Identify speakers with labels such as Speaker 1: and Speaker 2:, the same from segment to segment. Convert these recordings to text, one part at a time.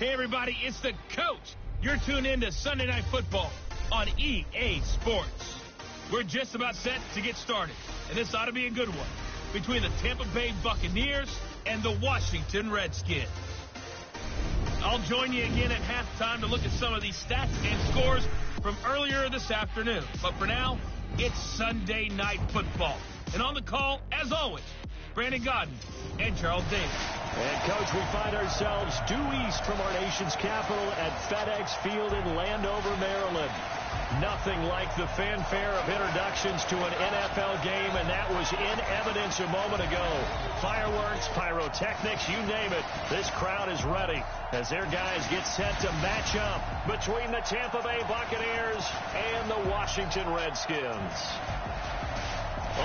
Speaker 1: Hey, everybody, it's the coach. You're tuned in to Sunday Night Football on EA Sports. We're just about set to get started, and this ought to be a good one between the Tampa Bay Buccaneers and the Washington Redskins. I'll join you again at halftime to look at some of these stats and scores from earlier this afternoon. But for now, it's Sunday Night Football. And on the call, as always, Brandon Godden and Charles Davis.
Speaker 2: And, Coach, we find ourselves due east from our nation's capital at FedEx Field in Landover, Maryland. Nothing like the fanfare of introductions to an NFL game, and that was in evidence a moment ago. Fireworks, pyrotechnics, you name it. This crowd is ready as their guys get set to match up between the Tampa Bay Buccaneers and the Washington Redskins.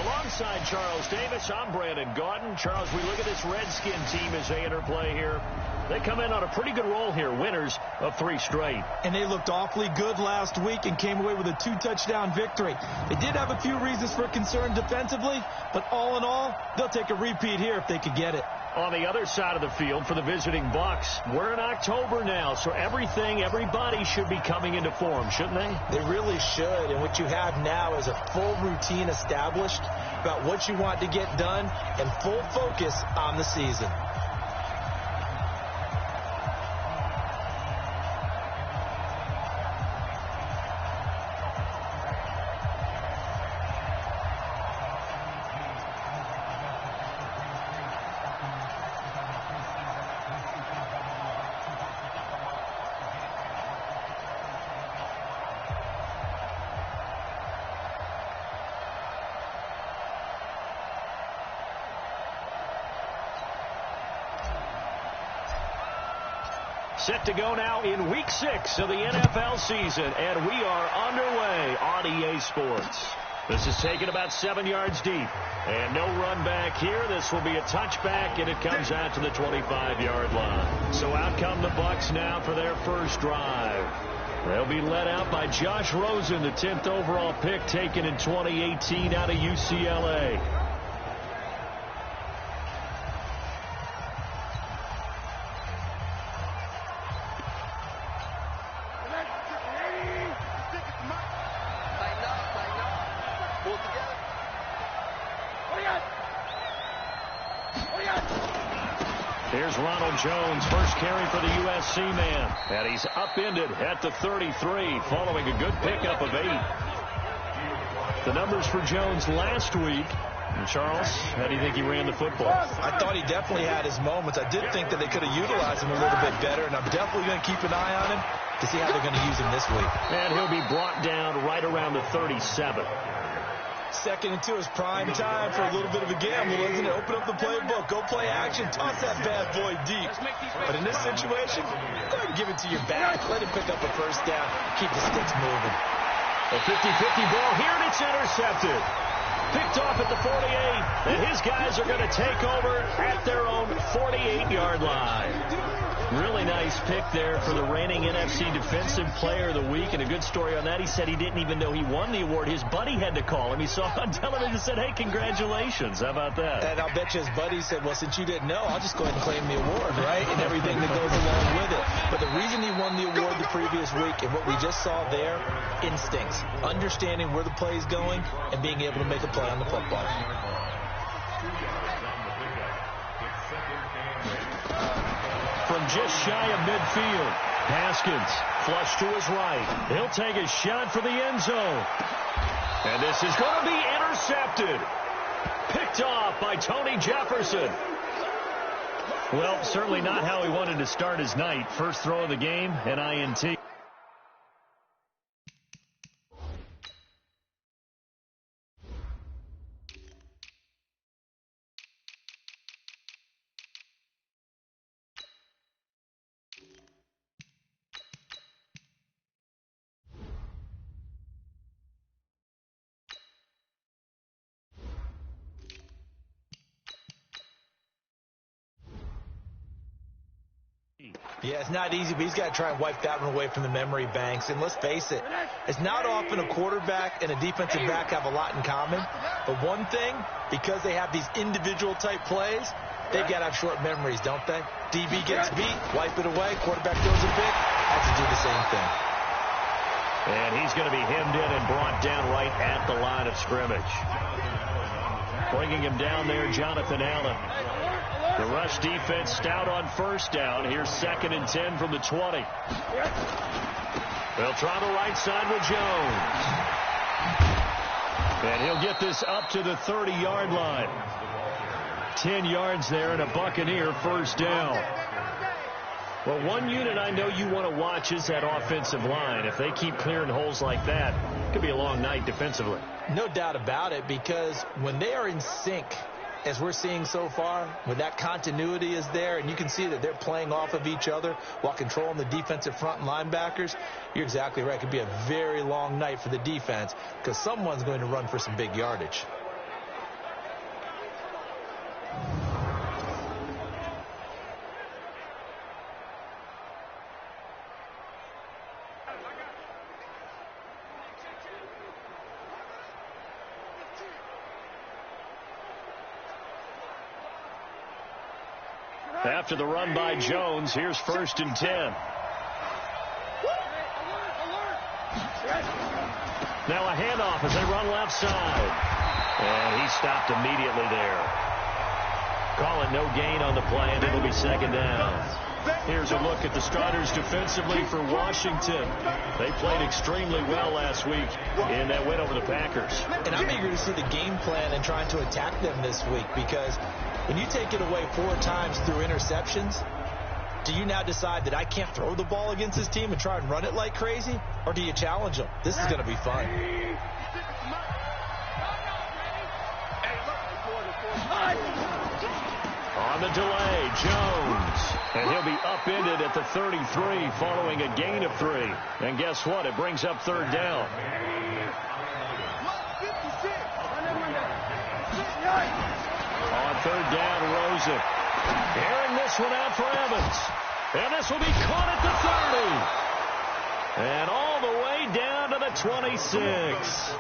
Speaker 2: Alongside Charles Davis, I'm Brandon Godden. Charles, we look at this Redskin team as they interplay here. They come in on a pretty good roll here, winners of 3 straight.
Speaker 3: And they looked awfully good last week and came away with a 2-touchdown victory. They did have a few reasons for concern defensively, but all in all, they'll take a repeat here if they could get it.
Speaker 2: On the other side of the field for the visiting Bucs, we're in October now, so everybody should be coming into form, shouldn't they?
Speaker 3: They really should, and what you have now is a full routine established about what you want to get done and full focus on the season.
Speaker 2: Set to go now in Week 6 of the NFL season, and we are underway on EA Sports. This is taken about 7 yards deep, and no run back here. This will be a touchback, and it comes out to the 25-yard line. So out come the Bucs now for their first drive. They'll be led out by Josh Rosen, the 10th overall pick taken in 2018 out of UCLA. Here's Ronald Jones, first carry for the USC man. And he's upended at the 33, following a good pickup of 8. The numbers for Jones last week. And Charles, how do you think he ran the football?
Speaker 3: I thought he definitely had his moments. I did think that they could have utilized him a little bit better, and I'm definitely going to keep an eye on him to see how they're going to use him this week.
Speaker 2: And he'll be brought down right around the 37.
Speaker 3: 2nd and 2 is prime time for a little bit of a gamble, isn't it? Open up the playbook, go play action, toss that bad boy deep. But in this situation, go ahead and give it to your back. Let him pick up a first down. Keep the sticks moving.
Speaker 2: A 50-50 ball here, and it's intercepted. Picked off at the 48, and his guys are going to take over at their own 48-yard line. Really nice pick there for the reigning NFC Defensive Player of the Week, and a good story on that. He said he didn't even know he won the award. His buddy had to call him. He saw it on television and said, hey, congratulations. How about that?
Speaker 3: And I'll bet you his buddy said, well, since you didn't know, I'll just go ahead and claim the award, right? And everything that goes along with it. But the reason he won the award the previous week and what we just saw there, instincts, understanding where the play is going and being able to make a play on the football.
Speaker 2: From just shy of midfield, Haskins flush to his right. He'll take a shot for the end zone. And this is going to be intercepted. Picked off by Tony Jefferson. Well, certainly not how he wanted to start his night. First throw of the game, an INT.
Speaker 3: Yeah, it's not easy, but he's got to try and wipe that one away from the memory banks. And let's face it, it's not often a quarterback and a defensive back have a lot in common. But one thing, because they have these individual type plays, they've got to have short memories, don't they? DB gets beat, wipe it away, quarterback throws a pick, has to do the same thing.
Speaker 2: And he's going to be hemmed in and brought down right at the line of scrimmage. Bringing him down there, Jonathan Allen. The rush defense stout on first down. Here's 2nd and 10 from the 20. They'll try the right side with Jones. And he'll get this up to the 30-yard line. 10 yards there and a Buccaneer first down. Well, one unit I know you want to watch is that offensive line. If they keep clearing holes like that, it could be a long night defensively.
Speaker 3: No doubt about it, because when they are in sync, as we're seeing so far, when that continuity is there and you can see that they're playing off of each other while controlling the defensive front and linebackers, you're exactly right. It could be a very long night for the defense because someone's going to run for some big yardage.
Speaker 2: After the run by Jones, here's 1st and 10. Now a handoff as they run left side. And he stopped immediately there. Call it no gain on the play, and it'll be 2nd down. Here's a look at the starters defensively for Washington. They played extremely well last week in that win over the Packers.
Speaker 3: And I'm eager to see the game plan and trying to attack them this week, because when you take it away 4 times through interceptions, do you now decide that I can't throw the ball against this team and try and run it like crazy? Or do you challenge them? This is going to be fun.
Speaker 2: On the delay, Jones. And he'll be upended at the 33 following a gain of 3. And guess what? It brings up 3rd down. On 3rd down, Rosen. Airing this one out for Evans. And this will be caught at the 30. And all the way down to the 26.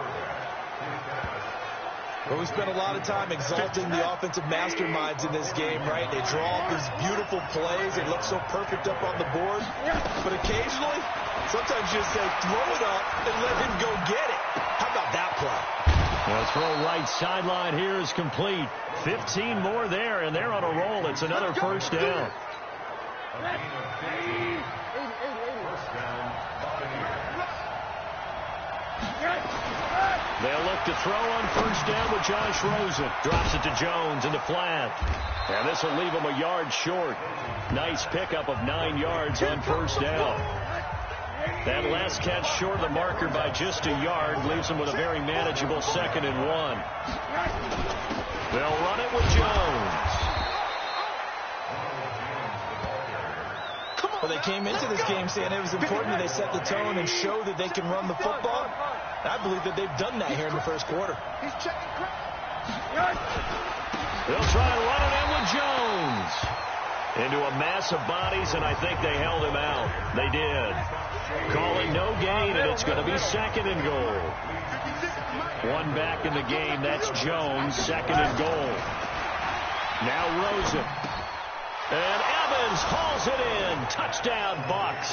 Speaker 3: Well, we spent a lot of time exalting the offensive masterminds in this game, right? They draw up these beautiful plays. They look so perfect up on the board. But occasionally, sometimes you just say, throw it up and let him go get it. How about that play?
Speaker 2: The throw right sideline here is complete. 15 more there, and they're on a roll. It's another first down. They'll look to throw on first down with Josh Rosen. Drops it to Jones in the flat. And this will leave him a yard short. Nice pickup of 9 yards on first down. That last catch short of the marker by just a yard leaves him with a very manageable 2nd and 1. They'll run it with Jones.
Speaker 3: Well, they came into this game saying it was important that they set the tone and show that they can run the football. I believe that they've done that here in the first quarter.
Speaker 2: They'll try and run it in with Jones. Into a mass of bodies, and I think they held him out. They did. Call it no gain, and it's going to be 2nd and goal. One back in the game. That's Jones, 2nd and goal. Now Rosen. And Evans hauls it in. Touchdown, Bucs.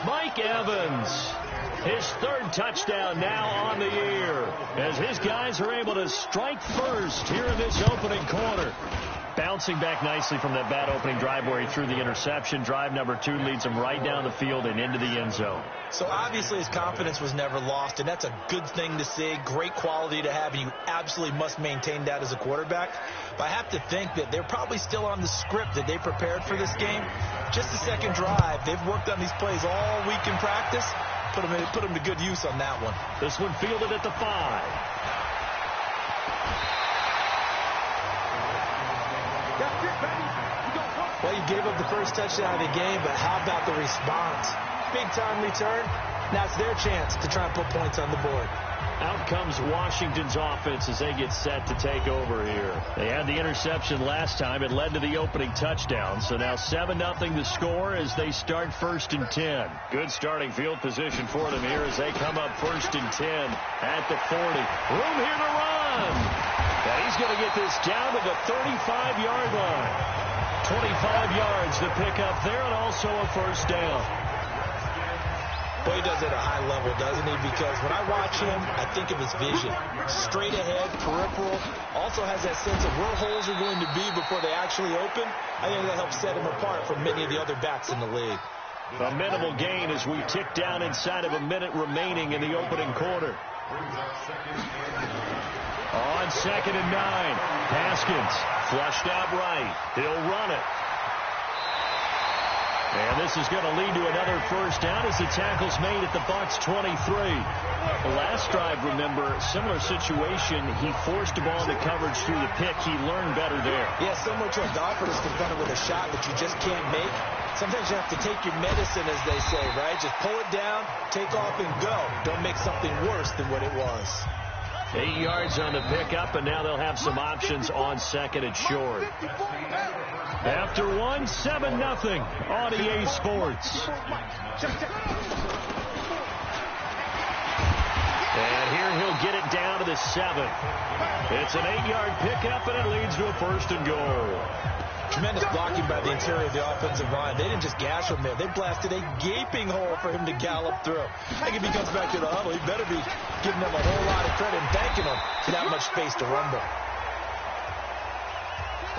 Speaker 2: Mike Evans. His 3rd touchdown now on the year, as his guys are able to strike first here in this opening quarter. Bouncing back nicely from that bad opening drive where he threw the interception. Drive number 2 leads him right down the field and into the end zone.
Speaker 3: So obviously his confidence was never lost, and that's a good thing to see. Great quality to have, and you absolutely must maintain that as a quarterback. But I have to think that they're probably still on the script that they prepared for this game. Just the 2nd drive. They've worked on these plays all week in practice. Put them to good use on that one.
Speaker 2: This one fielded at the 5.
Speaker 3: Well, you gave up the first touchdown of the game, but how about the response? Big-time return. Now it's their chance to try and put points on the board.
Speaker 2: Out comes Washington's offense as they get set to take over here. They had the interception last time. It led to the opening touchdown. So now 7-0 the score as they start 1st and 10. Good starting field position for them here as they come up 1st and 10 at the 40. Room here to run. And he's going to get this down to the 35-yard line. 25 yards to pick up there, and also a first down.
Speaker 3: Well, he does it at a high level, doesn't he? Because when I watch him, I think of his vision. Straight ahead, peripheral. Also has that sense of where holes are going to be before they actually open. I think that helps set him apart from many of the other backs in the league.
Speaker 2: A minimal gain as we tick down inside of a minute remaining in the opening quarter. On 2nd and 9, Haskins flushed out right. He'll run it. And this is going to lead to another first down as the tackle's made at the Bucs 23. The last drive, remember, similar situation. He forced the ball into coverage through the pick. He learned better there.
Speaker 3: Yeah, similar to a golfer that's confronted with a shot that you just can't make. Sometimes you have to take your medicine, as they say, right? Just pull it down, take off, and go. Don't make something worse than what it was.
Speaker 2: 8 yards on the pickup, and now they'll have some options on 2nd and short. After 1, 7-0 on EA Sports. And here he'll get it down to the 7. It's an 8-yard pickup, and it leads to a 1st and goal.
Speaker 3: Tremendous blocking by the interior of the offensive line. They didn't just gash him there. They blasted a gaping hole for him to gallop through. I think if he comes back to the huddle, he better be giving them a whole lot of credit and thanking them for that much space to rumble.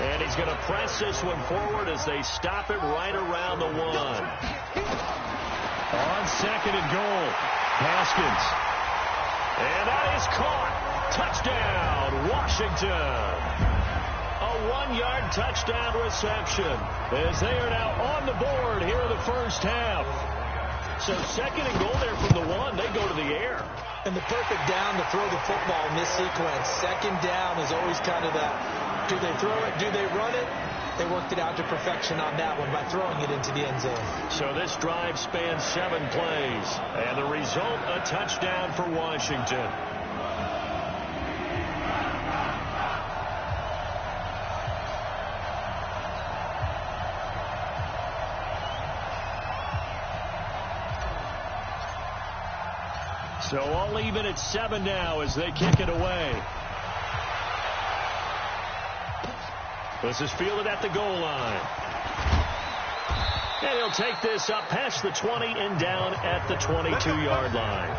Speaker 2: And he's going to press this one forward as they stop it right around the 1. On 2nd and goal, Haskins. And that is caught. Touchdown, Washington. A 1-yard touchdown reception as they are now on the board here in the first half. So 2nd and goal there from the 1. They go to the air.
Speaker 3: And the perfect down to throw the football in this sequence. 2nd down is always kind of that. Do they throw it? Do they run it? They worked it out to perfection on that one by throwing it into the end zone. So
Speaker 2: this drive spans 7 plays. And the result, a touchdown for Washington. So all even at 7 now as they kick it away. This is fielded at the goal line. And he'll take this up past the 20 and down at the 22-yard line.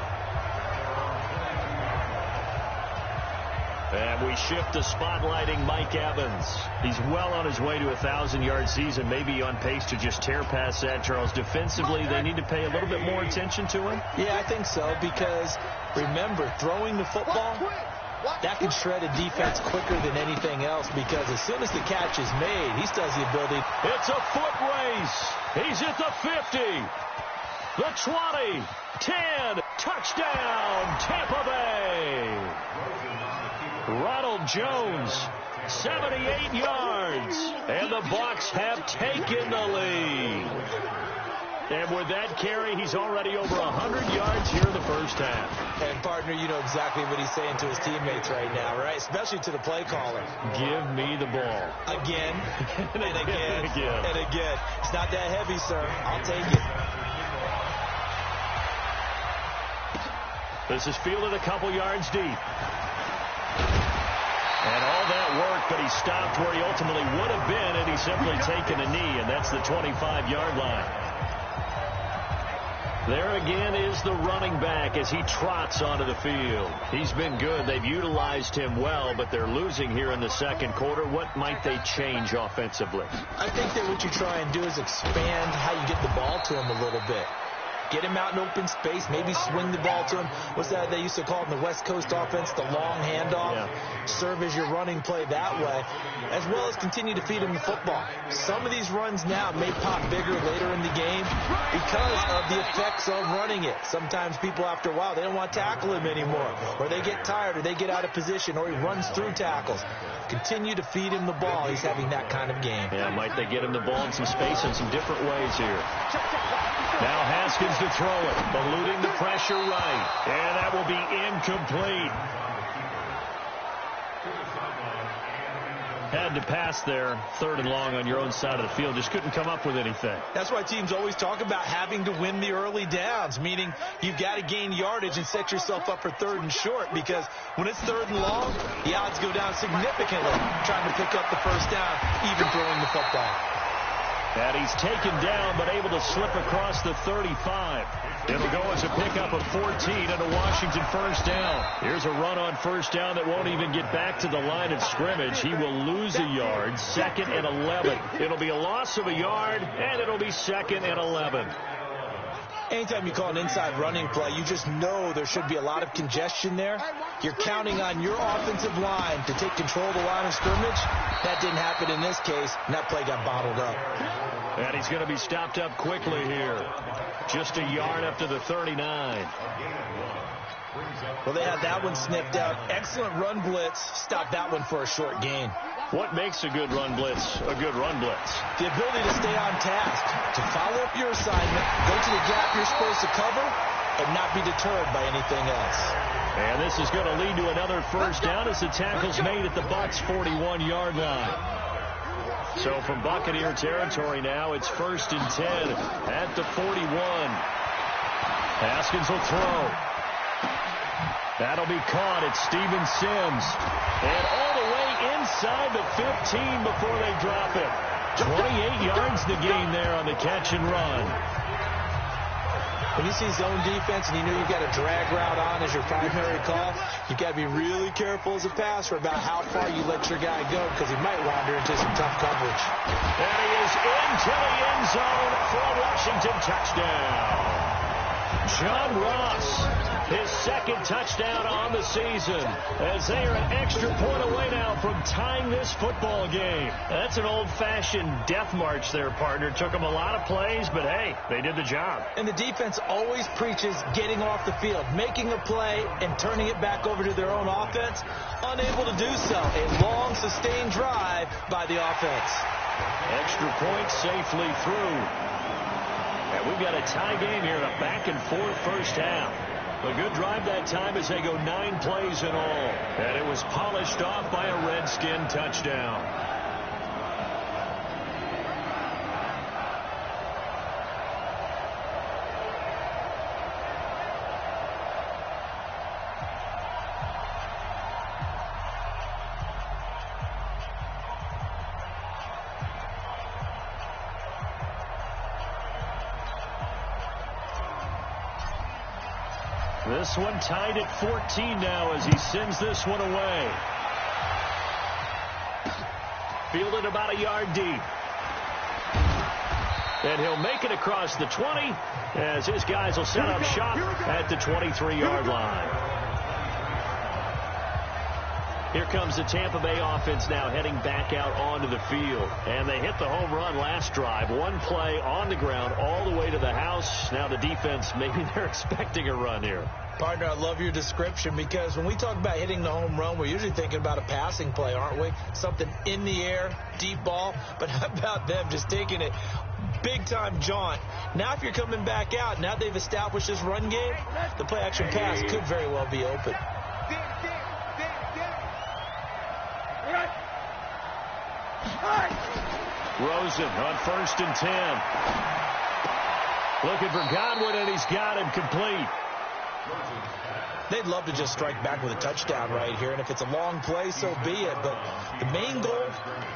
Speaker 2: And we shift to spotlighting Mike Evans. He's well on his way to a 1,000-yard season, maybe on pace to just tear past that, Charles. Defensively, they need to pay a little bit more attention to him?
Speaker 3: Yeah, I think so, because remember, throwing the football, that can shred a defense quicker than anything else, because as soon as the catch is made, he still has the ability.
Speaker 2: It's a foot race. He's at the 50, the 20, 10, touchdown, Tampa Bay. Ronald Jones, 78 yards, and the Bucs have taken the lead. And with that carry, he's already over 100 yards here in the first half.
Speaker 3: And, partner, you know exactly what he's saying to his teammates right now, right? Especially to the play caller.
Speaker 2: Give me the ball.
Speaker 3: Again, and again, and again. It's not that heavy, sir. I'll take it.
Speaker 2: This is fielded a couple yards deep. And all that work, but he stopped where he ultimately would have been, and he's simply taken a knee, and that's the 25-yard line. There again is the running back as he trots onto the field. He's been good. They've utilized him well, but they're losing here in the second quarter. What might they change offensively?
Speaker 3: I think that what you try and do is expand how you get the ball to him a little bit. Get him out in open space, maybe swing the ball to him. What's that they used to call it in the West Coast offense, the long handoff? Yeah. Serve as your running play that way, as well as continue to feed him the football. Some of these runs now may pop bigger later in the game because of the effects of running it. Sometimes people, after a while, they don't want to tackle him anymore, or they get tired, or they get out of position, or he runs through tackles. Continue to feed him the ball. He's having that kind of game.
Speaker 2: Yeah, might they get him the ball in some space in some different ways here. Now Haskins to throw it, eluding the pressure right. And that will be incomplete. Had to pass there, 3rd and long on your own side of the field. Just couldn't come up with anything.
Speaker 3: That's why teams always talk about having to win the early downs, meaning you've got to gain yardage and set yourself up for 3rd and short, because when it's 3rd and long, the odds go down significantly trying to pick up the first down, even throwing the football.
Speaker 2: And he's taken down, but able to slip across the 35. It'll go as a pickup of 14 and a Washington first down. Here's a run on first down that won't even get back to the line of scrimmage. He will lose a yard, 2nd and 11. It'll be a loss of a yard, and it'll be 2nd and 11.
Speaker 3: Anytime you call an inside running play, you just know there should be a lot of congestion there. You're counting on your offensive line to take control of the line of scrimmage. That didn't happen in this case, and that play got bottled up.
Speaker 2: And he's going to be stopped up quickly here. Just a yard up to the 39.
Speaker 3: Well, they had that one sniffed out. Excellent run blitz. Stopped that one for a short gain.
Speaker 2: What makes a good run blitz a good run blitz?
Speaker 3: The ability to stay on task, to follow up your assignment, go to the gap you're supposed to cover, and not be deterred by anything else.
Speaker 2: And this is going to lead to another first down as the tackle's made at the Bucs' 41-yard line. So from Buccaneer territory now, it's 1st and 10 at the 41. Haskins will throw. That'll be caught. It's Steven Sims. And all the way inside the 15 before they drop it. 28 yards to gain there on the catch and run.
Speaker 3: When you see zone defense and you know you've got a drag route on as your primary call, you've got to be really careful as a passer about how far you let your guy go, because he might wander into some tough coverage.
Speaker 2: And he is into the end zone for a Washington touchdown. John Ross, his 2nd touchdown on the season, as they are an extra point away now from tying this football game. That's an old-fashioned death march there, partner. Took them a lot of plays, but hey, they did the job.
Speaker 3: And the defense always preaches getting off the field, making a play, and turning it back over to their own offense. Unable to do so. A long, sustained drive by the offense.
Speaker 2: Extra point safely through. And we've got a tie game here, a back-and-forth first half. A good drive that time as they go 9 plays in all. And it was polished off by a Redskin touchdown. This one tied at 14 now as he sends this one away. Fielded about a yard deep. And he'll make it across the 20 as his guys will set up shop at the 23-yard line. Here comes the Tampa Bay offense now heading back out onto the field. And they hit the home run last drive. One play on the ground all the way to the house. Now the defense, maybe they're expecting a run here.
Speaker 3: Partner, I love your description, because when we talk about hitting the home run, we're usually thinking about a passing play, aren't we? Something in the air, deep ball. But how about them just taking it big-time jaunt? Now if you're coming back out, now they've established this run game, the play-action pass could very well be open.
Speaker 2: Rosen on 1st and 10. Looking for Godwin, and he's got him complete.
Speaker 3: They'd love to just strike back with a touchdown right here, and if it's a long play, so be it. But the main goal,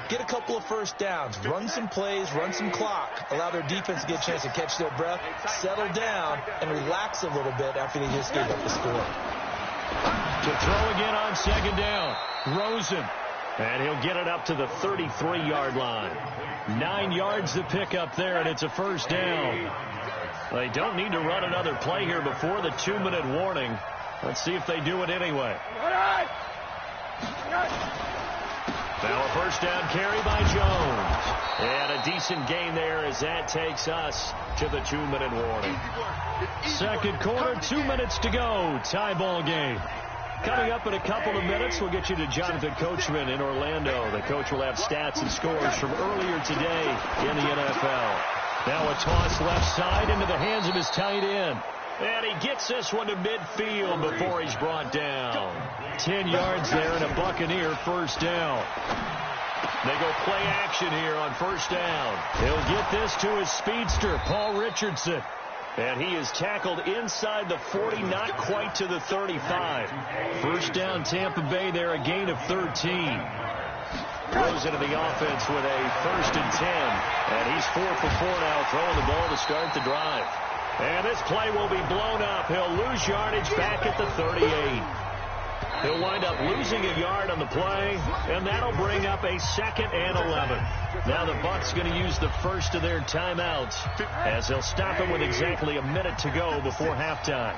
Speaker 3: get a couple of first downs, run some plays, run some clock, allow their defense to get a chance to catch their breath, settle down, and relax a little bit after they just gave up the score.
Speaker 2: To throw again on 2nd down, Rosen. And he'll get it up to the 33-yard line. 9 yards to pick up there, and it's a first down. They don't need to run another play here before the 2-minute warning. Let's see if they do it anyway. Now a first down carry by Jones. And a decent gain there as that takes us to the 2-minute warning. Second quarter, 2 minutes to go. Tie ball game. Coming up in a couple of minutes, we'll get you to Jonathan Coachman in Orlando. The coach will have stats and scores from earlier today in the NFL. Now a toss left side into the hands of his tight end. And he gets this one to midfield before he's brought down. 10 yards there and a Buccaneer first down. They go play action here on first down. He'll get this to his speedster, Paul Richardson. And he is tackled inside the 40, not quite to the 35. First down, Tampa Bay there, a gain of 13. Goes into the offense with a 1st and 10. And he's 4 for 4 now, throwing the ball to start the drive. And this play will be blown up. He'll lose yardage back at the 38. He'll wind up losing a yard on the play, and that'll bring up a 2nd and 11. Now the Bucs going to use the first of their timeouts as they'll stop him with exactly a minute to go before halftime.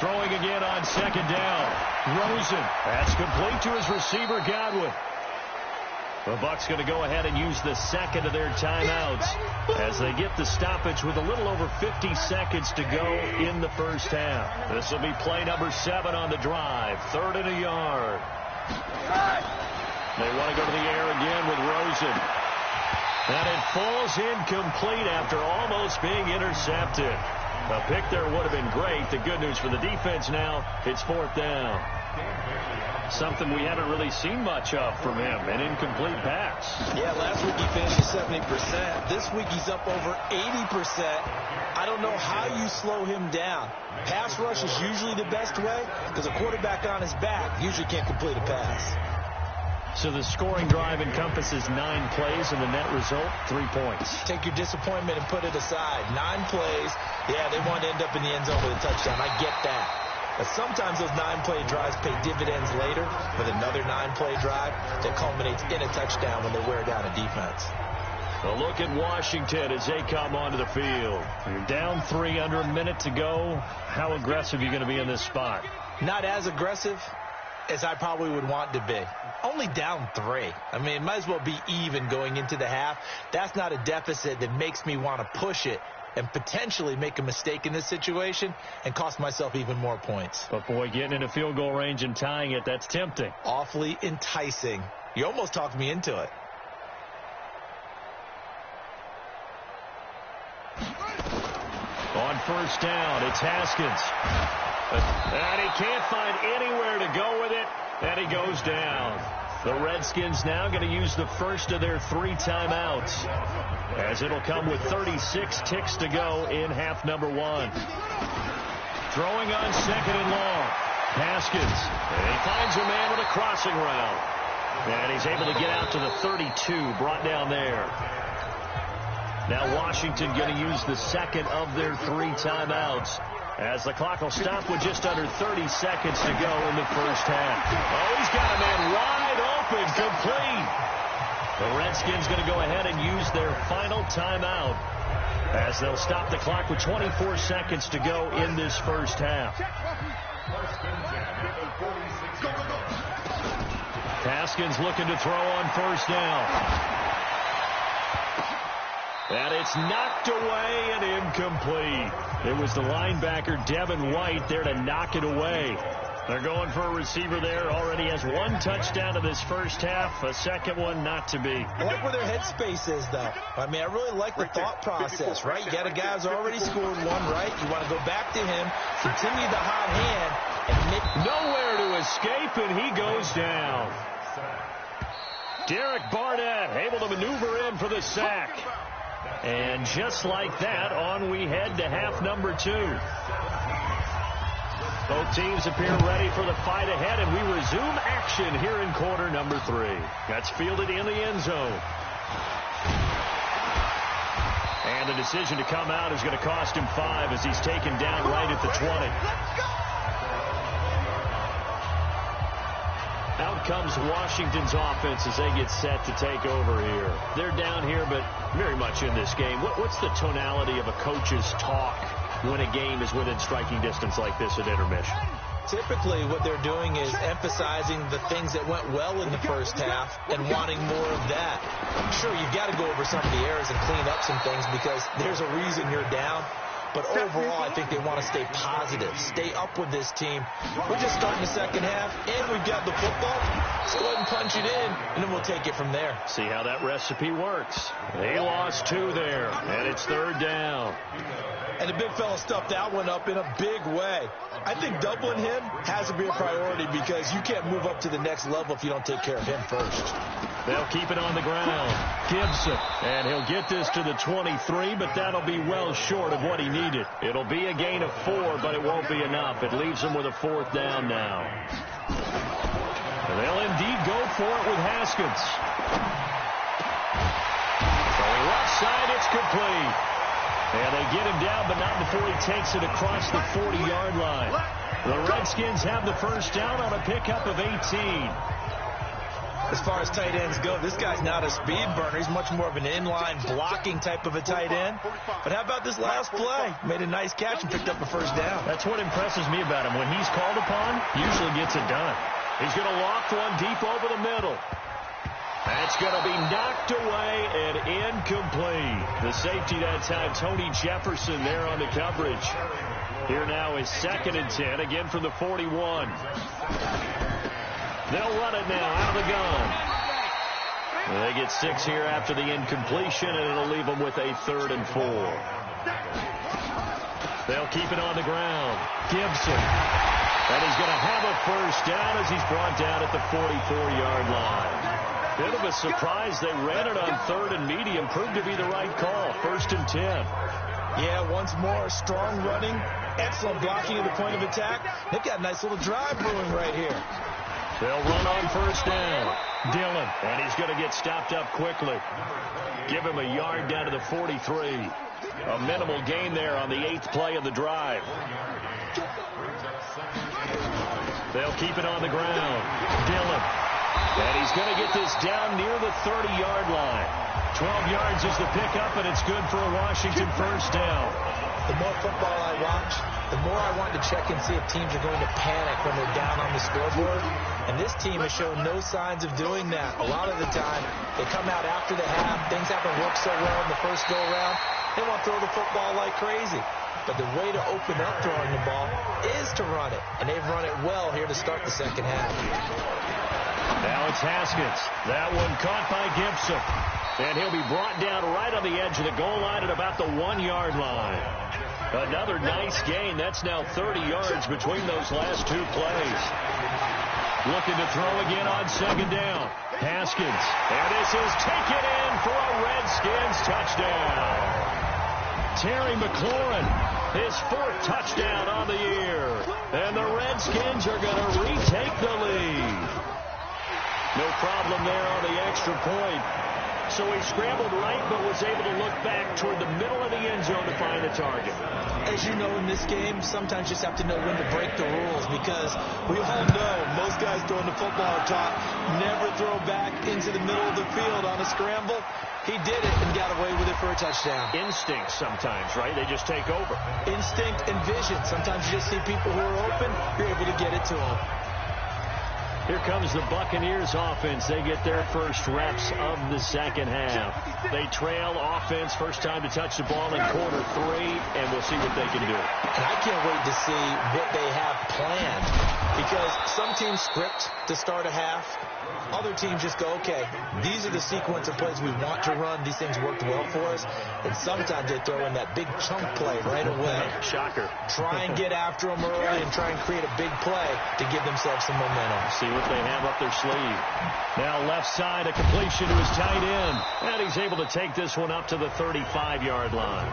Speaker 2: Throwing again on 2nd down. Rosen. That's complete to his receiver, Godwin. The Bucs going to go ahead and use the 2nd of their timeouts as they get the stoppage with a little over 50 seconds to go in the first half. This will be play number 7 on the drive. 3rd and a yard. They want to go to the air again with Rosen. And it falls incomplete after almost being intercepted. A pick there would have been great. The good news for the defense now, it's 4th down. Something we haven't really seen much of from him, an incomplete pass.
Speaker 3: Yeah, last week he finished at 70%. This week he's up over 80%. I don't know how you slow him down. Pass rush is usually the best way because a quarterback on his back usually can't complete a pass.
Speaker 2: So the scoring drive encompasses 9 plays, and the net result, 3 points.
Speaker 3: Take your disappointment and put it aside. 9 plays. Yeah, they want to end up in the end zone with a touchdown. I get that. But sometimes those 9-play drives pay dividends later with another 9-play drive that culminates in a touchdown when they wear down a defense.
Speaker 2: A look at Washington as they come onto the field. You're down 3, under a minute to go. How aggressive are you going to be in this spot?
Speaker 3: Not as aggressive as I probably would want to be. Only down 3. I mean, it might as well be even going into the half. That's not a deficit that makes me want to push it and potentially make a mistake in this situation and cost myself even more points.
Speaker 2: But, boy, getting into field goal range and tying it, that's tempting.
Speaker 3: Awfully enticing. You almost talked me into it.
Speaker 2: On first down, it's Haskins. And he can't find anywhere to go with it, and he goes down. The Redskins now going to use the first of their 3 timeouts, as it'll come with 36 ticks to go in half number 1. Throwing on 2nd and long. Haskins. And he finds a man with a crossing route. And he's able to get out to the 32, brought down there. Now Washington going to use the 2nd of their 3 timeouts, as the clock will stop with just under 30 seconds to go in the first half. Oh, he's got a man wide open, complete. The Redskins going to go ahead and use their final timeout, as they'll stop the clock with 24 seconds to go in this first half. Haskins looking to throw on first down. And it's knocked away and incomplete. It was the linebacker, Devin White, there to knock it away. They're going for a receiver there. Already has 1 touchdown in this first half. A 2nd one not to be.
Speaker 3: I like where their headspace is, though. I mean, I really like the thought process, right? You got a guy who's already scored 1, right? You want to go back to him, continue the hot hand, and make...
Speaker 2: Nowhere to escape, and he goes down. Derek Barnett able to maneuver in for the sack. And just like that, on we head to half number 2. Both teams appear ready for the fight ahead, and we resume action here in quarter number 3. That's fielded in the end zone. And the decision to come out is going to cost him 5 as he's taken down right at the 20. Out comes Washington's offense as they get set to take over here. They're down here, but very much in this game. What's the tonality of a coach's talk when a game is within striking distance like this at intermission?
Speaker 3: Typically, what they're doing is emphasizing the things that went well in the first half and wanting more of that. Sure, you've got to go over some of the errors and clean up some things because there's a reason you're down. But overall, I think they want to stay positive, stay up with this team. We're just starting the second half, and we've got the football. Let's go ahead and punch it in, and then we'll take it from there.
Speaker 2: See how that recipe works. They lost 2 there, and it's 3rd down.
Speaker 3: And the big fella stuffed that one up in a big way. I think doubling him has to be a priority because you can't move up to the next level if you don't take care of him first.
Speaker 2: They'll keep it on the ground. Gibson, and he'll get this to the 23, but that'll be well short of what he needed. It'll be a gain of 4, but it won't be enough. It leaves him with a 4th down now. And they'll indeed go for it with Haskins. Going left side, it's complete. And they get him down, but not before he takes it across the 40-yard line. The Redskins have the first down on a pickup of 18.
Speaker 3: As far as tight ends go, this guy's not a speed burner. He's much more of an inline blocking type of a tight end. But how about this last play? Made a nice catch and picked up a first down.
Speaker 2: That's what impresses me about him. When he's called upon, usually gets it done. He's going to loft one deep over the middle. That's going to be knocked away and incomplete. The safety that time, Tony Jefferson there on the coverage. Here now is 2nd and 10, again from the 41. They'll run it now out of the gun. They get 6 here after the incompletion, and it'll leave them with a 3rd and 4. They'll keep it on the ground. Gibson. And he's going to have a first down as he's brought down at the 44-yard line. Bit of a surprise. They ran it on 3rd and medium. Proved to be the right call. 1st and 10.
Speaker 3: Yeah, once more, strong running, excellent blocking at the point of attack. They've got a nice little drive brewing right here.
Speaker 2: They'll run on first down. Dillon, and he's going to get stopped up quickly. Give him a yard down to the 43. A minimal gain there on the 8th play of the drive. They'll keep it on the ground. Dillon. And he's going to get this down near the 30-yard line. 12 yards is the pickup, and it's good for a Washington first down.
Speaker 3: The more football I watch, the more I want to check and see if teams are going to panic when they're down on the scoreboard. And this team has shown no signs of doing that. A lot of the time, they come out after the half. Things haven't worked so well in the first go-around. They want to throw the football like crazy. But the way to open up throwing the ball is to run it. And they've run it well here to start the second half.
Speaker 2: Now it's Haskins. That one caught by Gibson. And he'll be brought down right on the edge of the goal line at about the 1-yard line. Another nice gain. That's now 30 yards between those last 2 plays. Looking to throw again on 2nd down. Haskins. And this is taken in for a Redskins touchdown. Terry McLaurin, his 4th touchdown on the year. And the Redskins are going to retake the lead. No problem there on the extra point. So he scrambled right, but was able to look back toward the middle of the end zone to find the target.
Speaker 3: As you know, in this game, sometimes you just have to know when to break the rules because we all know most guys throwing the football are taught never throw back into the middle of the field on a scramble. He did it and got away with it for a touchdown.
Speaker 2: Instinct sometimes, right? They just take over.
Speaker 3: Instinct and vision. Sometimes you just see people who are open, you're able to get it to them.
Speaker 2: Here comes the Buccaneers offense. They get their first reps of the second half. They trail offense, first time to touch the ball in quarter 3, and we'll see what they can do.
Speaker 3: And I can't wait to see what they have planned because some teams script to start a half. Other teams just go, okay, these are the sequence of plays we want to run. These things worked well for us. And sometimes they throw in that big chunk play right away.
Speaker 2: Shocker.
Speaker 3: Try and get after them early and try and create a big play to give themselves some momentum.
Speaker 2: See what they have up their sleeve. Now left side, a completion to his tight end. And he's able to take this one up to the 35-yard line.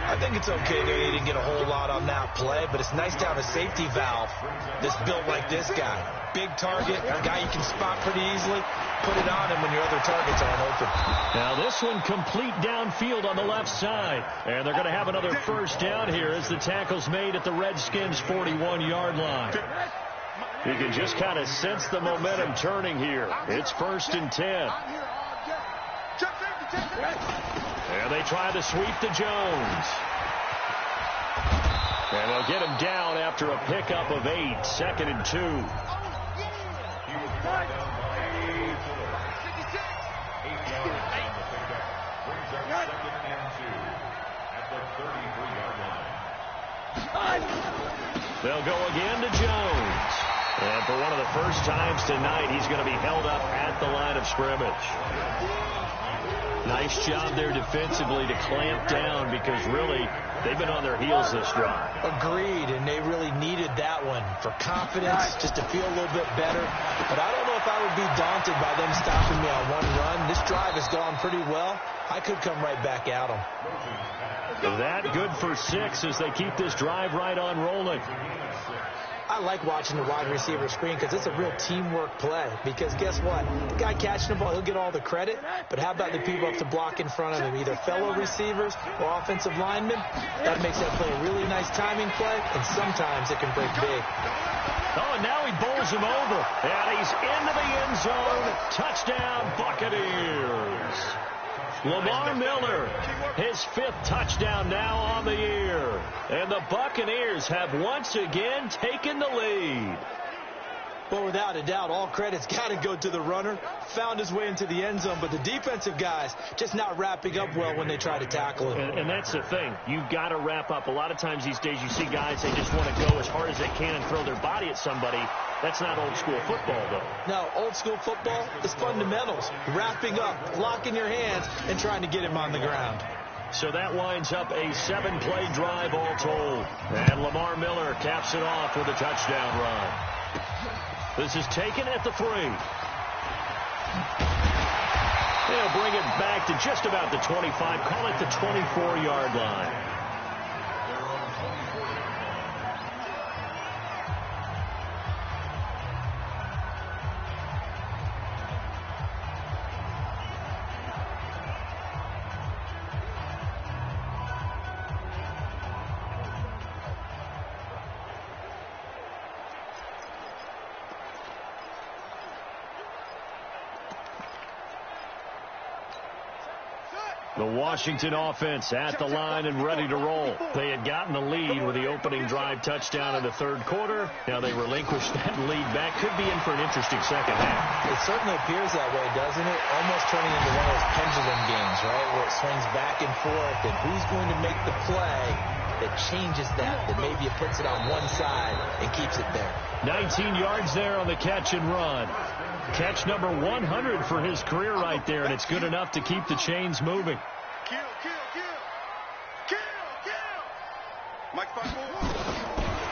Speaker 3: I think it's okay that he didn't get a whole lot on that play, but it's nice to have a safety valve that's built like this guy. Big target, a guy you can spot pretty easily. Put it on him when your other targets aren't open.
Speaker 2: Now this one complete downfield on the left side. And they're going to have another first down here as the tackle's made at the Redskins' 41-yard line. You can just kind of sense the momentum turning here. It's 1st and 10. And they try to sweep to Jones. And they'll get him down after a pickup of 8. 2nd and 2. They'll go again to Jones. And for one of the first times tonight, he's going to be held up at the line of scrimmage. Nice job there defensively to clamp down because really they've been on their heels this drive.
Speaker 3: Agreed, and they really needed that one for confidence, just to feel a little bit better. But I don't know if I would be daunted by them stopping me on one run. This drive has gone pretty well. I could come right back at them.
Speaker 2: That good for 6 as they keep this drive right on rolling.
Speaker 3: I like watching the wide receiver screen because it's a real teamwork play. Because guess what? The guy catching the ball, he'll get all the credit. But how about the people up to block in front of him, either fellow receivers or offensive linemen? That makes that play a really nice timing play, and sometimes it can break big.
Speaker 2: Oh, and now he bowls him over. And he's into the end zone. Touchdown, Buccaneers. Lamar Miller, his 5th touchdown now on the year. And the Buccaneers have once again taken the lead.
Speaker 3: Well, without a doubt, all credit's got to go to the runner. Found his way into the end zone, but the defensive guys just not wrapping up well when they try to tackle him.
Speaker 2: And that's the thing. You've got to wrap up. A lot of times these days you see guys, they just want to go as hard as they can and throw their body at somebody. That's not old school football, though.
Speaker 3: No, old school football is fundamentals. Wrapping up, locking your hands, and trying to get him on the ground.
Speaker 2: So that winds up a 7-play drive all told. And Lamar Miller caps it off with a touchdown run. This is taken at the 3. They'll bring it back to just about the 25. Call it the 24-yard line. The Washington offense at the line and ready to roll. They had gotten the lead with the opening drive touchdown in the 3rd quarter. Now they relinquished that lead back. Could be in for an interesting second half.
Speaker 3: It certainly appears that way, doesn't it? Almost turning into one of those pendulum games, right, where it swings back and forth, and who's going to make the play that changes that maybe it puts it on one side and keeps it there.
Speaker 2: 19 yards there on the catch and run. Catch number 100 for his career right there, and it's good enough to keep the chains moving.
Speaker 4: Kill. Mike,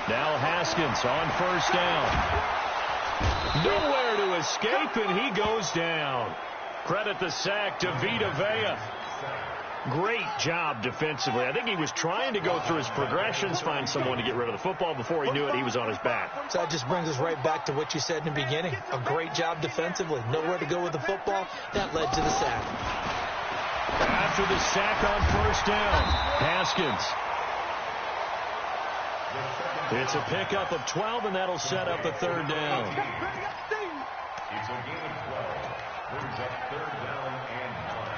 Speaker 2: now Haskins on 1st down. Nowhere to escape, and he goes down. Credit the sack to Vita Vea. Great job defensively. I think he was trying to go through his progressions, find someone to get rid of the football. Before he knew it, he was on his back.
Speaker 3: So that just brings us right back to what you said in the beginning. A great job defensively. Nowhere to go with the football. That led to the sack.
Speaker 2: After the sack on 1st down, Haskins. It's a pickup of 12, and that'll set up a 3rd down.
Speaker 5: It's a gain of 12. Brings up 3rd down and 9.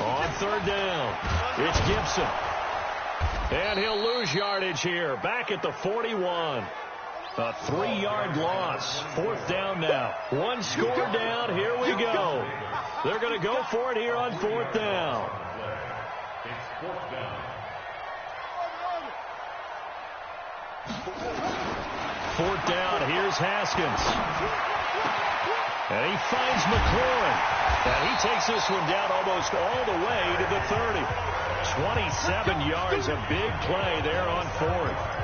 Speaker 2: On 3rd down, it's Gibson. And he'll lose yardage here. Back at the 41. A 3-yard loss. 4th down now. 1 score down. Here we go. They're going to go for it here on 4th down.
Speaker 5: It's 4th down.
Speaker 2: 4th down. Here's Haskins. And he finds McLaurin. And he takes this one down almost all the way to the 30. 27 yards. A big play there on 4th.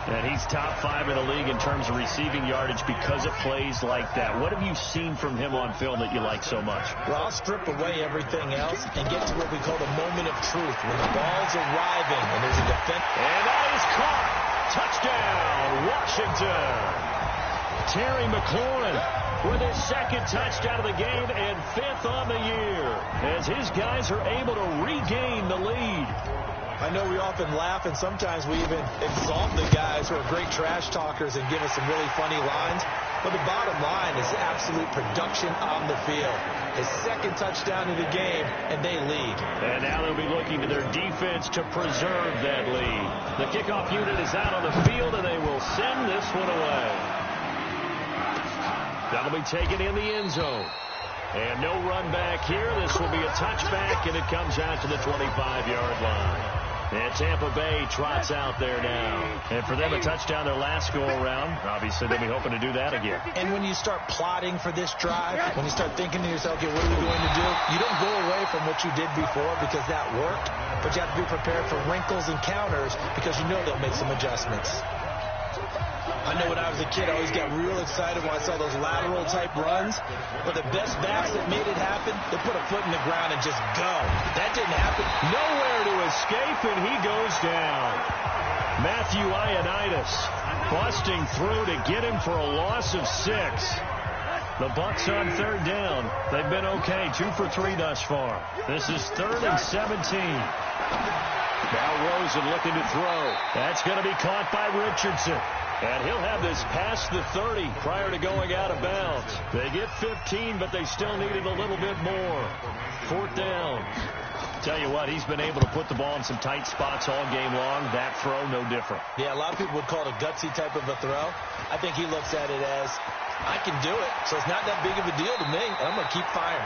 Speaker 2: And he's top 5 in the league in terms of receiving yardage because of plays like that. What have you seen from him on film that you like so much?
Speaker 3: Well, I'll strip away everything else and get to what we call the moment of truth. When the ball's arriving and there's a defense.
Speaker 2: And that is caught. Touchdown, Washington. Terry McLaurin with his 2nd touchdown of the game and 5th on the year as his guys are able to regain the lead.
Speaker 3: I know we often laugh, and sometimes we even exalt the guys who are great trash talkers and give us some really funny lines. But the bottom line is absolute production on the field. His 2nd touchdown of the game, and they lead.
Speaker 2: And now they'll be looking to their defense to preserve that lead. The kickoff unit is out on the field, and they will send this one away. That'll be taken in the end zone. And no run back here. This will be a touchback, and it comes out to the 25-yard line. And Tampa Bay trots out there now. And for them, a touchdown their last go-around. Obviously, they'll be hoping to do that again.
Speaker 3: And when you start plotting for this drive, when you start thinking to yourself, okay, what are we going to do? You don't go away from what you did before because that worked, but you have to be prepared for wrinkles and counters because you know they'll make some adjustments. I know when I was a kid, I always got real excited when I saw those lateral-type runs. But the best backs that made it happen, they put a foot in the ground and just go. That didn't happen.
Speaker 2: Nowhere to escape, and he goes down. Matthew Ioannidis busting through to get him for a loss of 6. The Bucs on third down. They've been okay, 2 for 3 thus far. This is 3rd and 17. Now Rosen looking to throw. That's going to be caught by Richardson. And he'll have this past the 30 prior to going out of bounds. They get 15, but they still needed a little bit more. 4th down. Tell you what, he's been able to put the ball in some tight spots all game long. That throw, no different.
Speaker 3: Yeah, a lot of people would call it a gutsy type of a throw. I think he looks at it as, I can do it, so it's not that big of a deal to me, and I'm going to keep firing.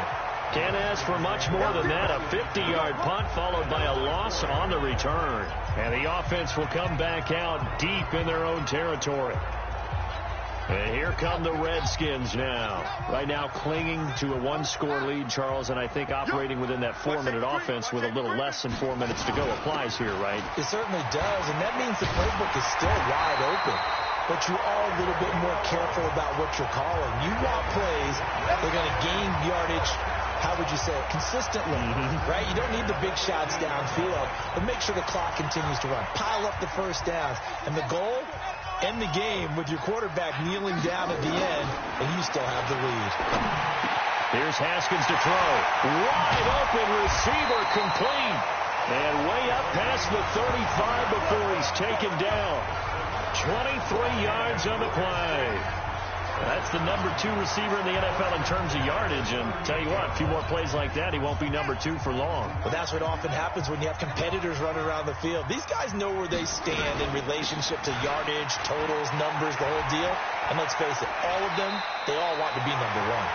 Speaker 2: Can't ask for much more than that. A 50-yard punt followed by a loss on the return. And the offense will come back out deep in their own territory. And here come the Redskins now. Right now clinging to a 1-score lead, Charles, and I think operating within that 4-minute offense with a little less than 4 minutes to go applies here, right?
Speaker 3: It certainly does, and that means the playbook is still wide open. But you are a little bit more careful about what you're calling. You want plays that are going to gain yardage, how would you say it, consistently, right? You don't need the big shots downfield, but make sure the clock continues to run. Pile up the first downs. And the goal, end the game with your quarterback kneeling down at the end, and you still have the lead.
Speaker 2: Here's Haskins to throw. Wide open receiver complete. And way up past the 35 before he's taken down. 23 yards on the play. That's the number 2 receiver in the NFL in terms of yardage. And tell you what, a few more plays like that, he won't be number 2 for long.
Speaker 3: Well, that's what often happens when you have competitors running around the field. These guys know where they stand in relationship to yardage, totals, numbers, the whole deal. And let's face it, all of them, they all want to be number 1.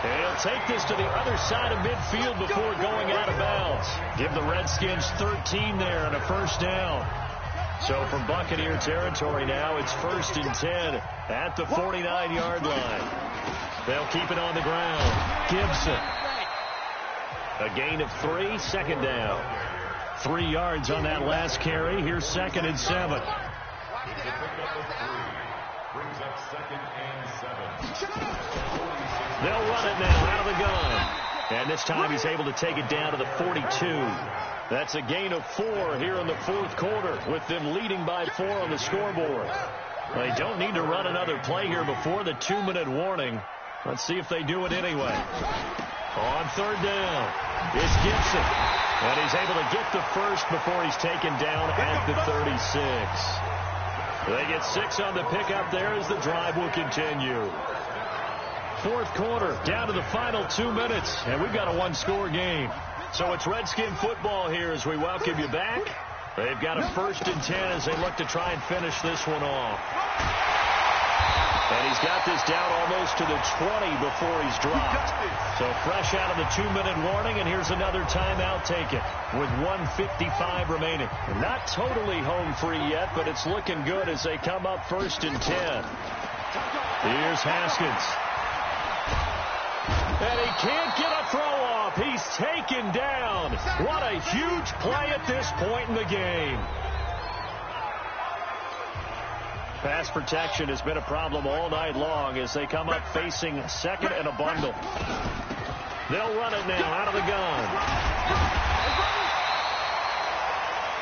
Speaker 2: And he'll take this to the other side of midfield before going out of bounds. Give the Redskins 13 there and a first down. So from Buccaneer territory now, it's 1st and 10 at the 49-yard line. They'll keep it on the ground. Gibson. A gain of 3, 2nd down. 3 yards on that last carry. Here's 2nd and 7.
Speaker 5: Brings up 2nd and 7.
Speaker 2: They'll run it now out of the gun. And this time he's able to take it down to the 42. That's a gain of 4 here in the 4th quarter with them leading by 4 on the scoreboard. They don't need to run another play here before the 2-minute warning. Let's see if they do it anyway. On 3rd down, it's Gibson. And he's able to get the first before he's taken down at the 36. They get 6 on the pickup there as the drive will continue. 4th quarter, down to the final 2 minutes, and we've got a 1-score game. So it's Redskin football here as we welcome you back. They've got a 1st and 10 as they look to try and finish this one off. And he's got this down almost to the 20 before he's dropped. So fresh out of the 2-minute warning, and here's another timeout taken with 1:55 remaining. Not totally home free yet, but it's looking good as they come up 1st and 10. Here's Haskins. And he can't get a throw off. He's taken down. What a huge play at this point in the game. Pass protection has been a problem all night long as they come up facing 2nd and a bundle. They'll run it now out of the gun.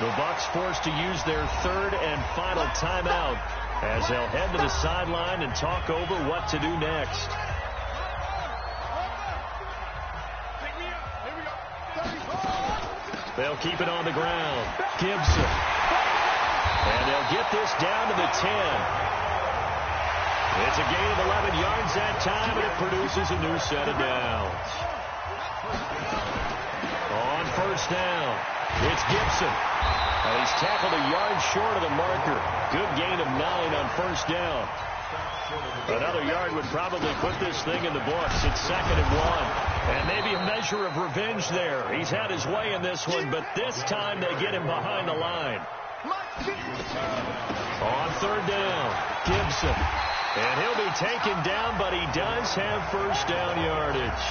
Speaker 2: The Bucs forced to use their 3rd and final timeout as they'll head to the sideline and talk over what to do next. They'll keep it on the ground. Gibson. And they'll get this down to the 10. It's a gain of 11 yards that time, and it produces a new set of downs. On 1st down, it's Gibson. And he's tackled a yard short of the marker. Good gain of 9 on 1st down. Another yard would probably put this thing in the books. It's 2nd and 1. And maybe a measure of revenge there. He's had his way in this one, but this time they get him behind the line. On 3rd down, Gibson. And he'll be taken down, but he does have first down yardage.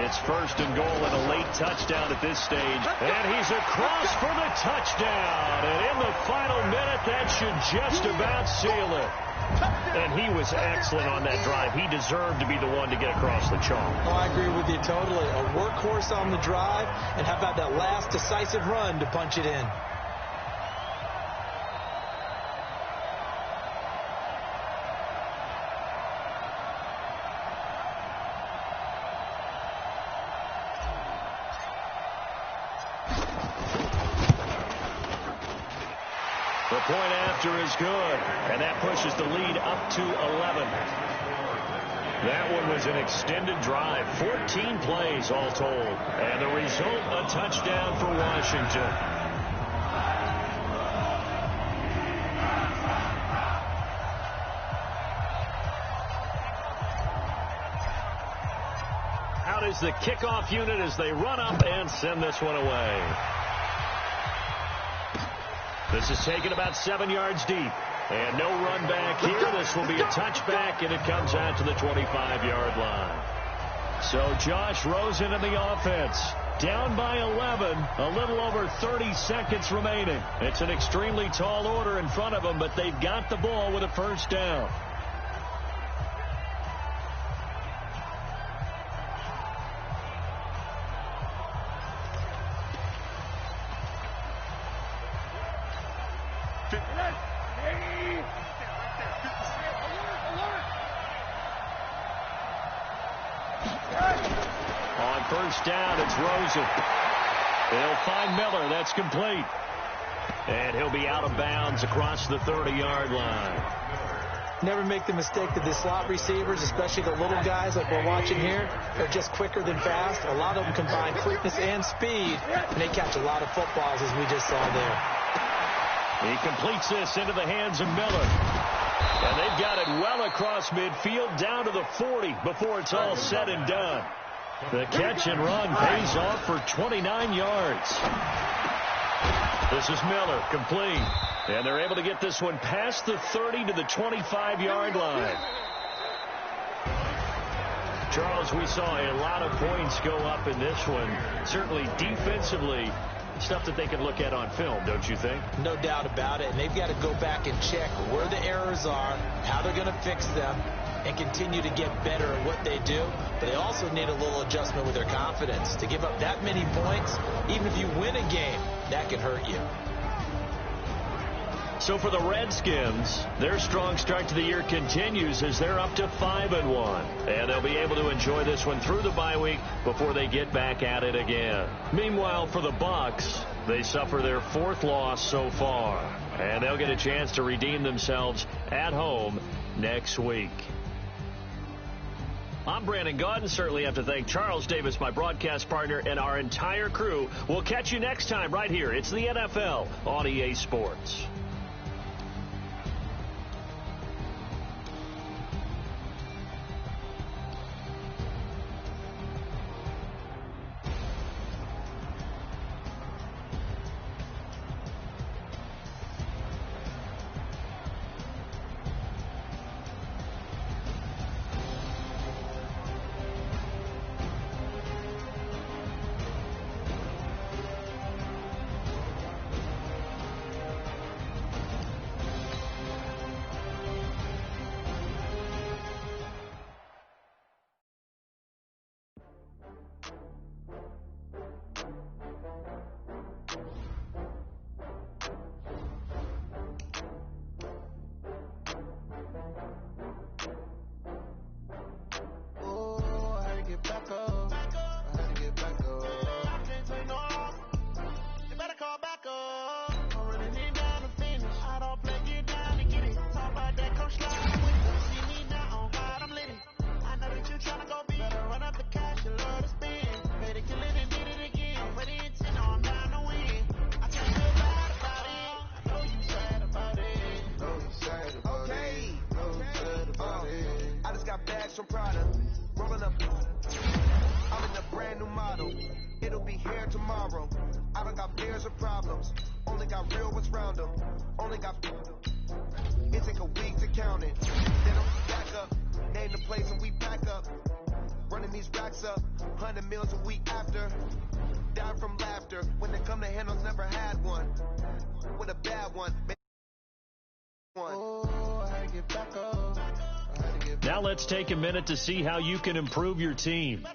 Speaker 2: It's 1st and goal and a late touchdown at this stage. And he's across for the touchdown. And in the final minute, that should just about seal it. And he was excellent on that drive. He deserved to be the one to get across the chalk.
Speaker 3: Oh, I agree with you totally. A workhorse on the drive. And how about that last decisive run to punch it in?
Speaker 2: The point after is good, and that pushes the lead up to 11. That one was an extended drive, 14 plays all told, and the result, a touchdown for Washington. Out is the kickoff unit as they run up and send this one away. This is taken about 7 yards deep. And no run back here. This will be a touchback, and it comes out to the 25-yard line. So Josh Rosen in the offense. Down by 11. A little over 30 seconds remaining. It's an extremely tall order in front of them, but they've got the ball with a first down. On first down, it's Rosen. They'll find Miller. That's complete. And he'll be out of bounds across the 30-yard line.
Speaker 3: Never make the mistake that the slot receivers, especially the little guys like we're watching here, are just quicker than fast. A lot of them combine quickness and speed, and they catch a lot of footballs, as we just saw there.
Speaker 2: He completes this into the hands of Miller. And they've got it well across midfield down to the 40 before it's all said and done. The catch and run pays off for 29 yards. This is Miller, complete. And they're able to get this one past the 30 to the 25-yard line. Charles, we saw a lot of points go up in this one. Certainly defensively, stuff that they can look at on film, don't you think?
Speaker 3: No doubt about it. And they've got to go back and check where the errors are, how they're going to fix them, and continue to get better at what they do. But they also need a little adjustment with their confidence. To give up that many points, even if you win a game, that can hurt you.
Speaker 2: So for the Redskins, their strong start to the year continues as they're up to 5-1. And they'll be able to enjoy this one through the bye week before they get back at it again. Meanwhile, for the Bucs, they suffer their 4th loss so far. And they'll get a chance to redeem themselves at home next week. I'm Brandon Gaudin. Certainly have to thank Charles Davis, my broadcast partner, and our entire crew. We'll catch you next time right here. It's the NFL on EA Sports.
Speaker 6: Okay. from Prada. Rolling up. I'm in a brand new model. It'll be here tomorrow. I don't got fears or problems. Only got real ones round them. Only got. It take a week to count it. Then I'm back up. Name the place and we back up. Running these racks up. 100 meals a week after. Down from laughter. When they come to handles, never had one. With a bad one. Oh, I had to get back up.
Speaker 2: Now let's take a minute to see how you can improve your team.